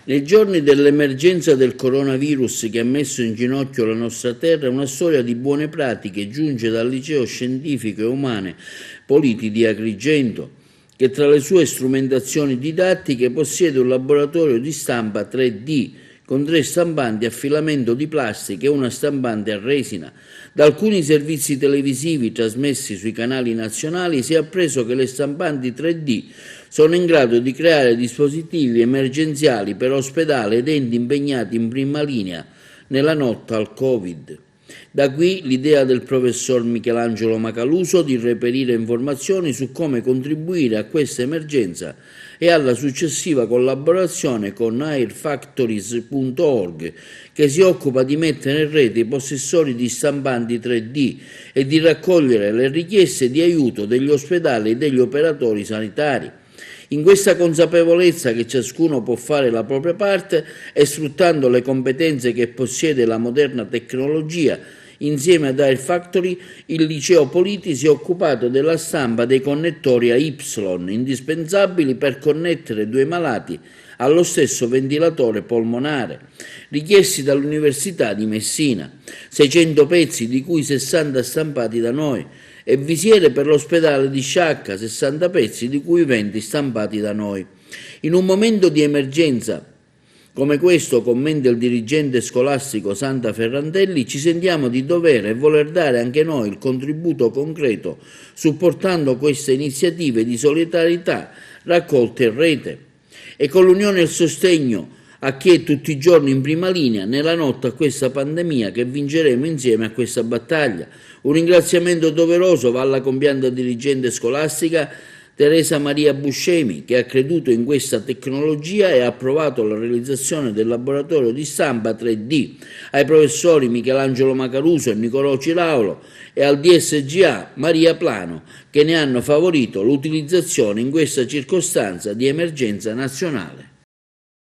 Nei giorni dell'emergenza del coronavirus che ha messo in ginocchio la nostra terra, una storia di buone pratiche giunge dal Liceo Scientifico e Umane Politi di Agrigento, che tra le sue strumentazioni didattiche possiede un laboratorio di stampa 3D con 3 stampanti a filamento di plastica e una stampante a resina. Da alcuni servizi televisivi trasmessi sui canali nazionali si è appreso che le stampanti 3D sono in grado di creare dispositivi emergenziali per ospedali ed enti impegnati in prima linea nella lotta al Covid. Da qui l'idea del professor Michelangelo Macaluso di reperire informazioni su come contribuire a questa emergenza e alla successiva collaborazione con airfactories.org, che si occupa di mettere in rete i possessori di stampanti 3D e di raccogliere le richieste di aiuto degli ospedali e degli operatori sanitari. In questa consapevolezza che ciascuno può fare la propria parte e sfruttando le competenze che possiede la moderna tecnologia, insieme ad Air Factory, il Liceo Politi si è occupato della stampa dei connettori a Y, indispensabili per connettere 2 malati allo stesso ventilatore polmonare, richiesti dall'Università di Messina, 600 pezzi di cui 60 stampati da noi, e visiere per l'ospedale di Sciacca, 60 pezzi di cui 20 stampati da noi. In un momento di emergenza come questo, commenta il dirigente scolastico Santa Ferrandelli, ci sentiamo di dovere e voler dare anche noi il contributo concreto, supportando queste iniziative di solidarietà raccolte in rete e con l'unione e il sostegno a chi è tutti i giorni in prima linea nella lotta a questa pandemia, che vinceremo insieme a questa battaglia. Un ringraziamento doveroso va alla compianta dirigente scolastica Teresa Maria Buscemi, che ha creduto in questa tecnologia e ha approvato la realizzazione del laboratorio di stampa 3D, ai professori Michelangelo Macaluso e Nicolò Ciraulo e al DSGA Maria Plano, che ne hanno favorito l'utilizzazione in questa circostanza di emergenza nazionale.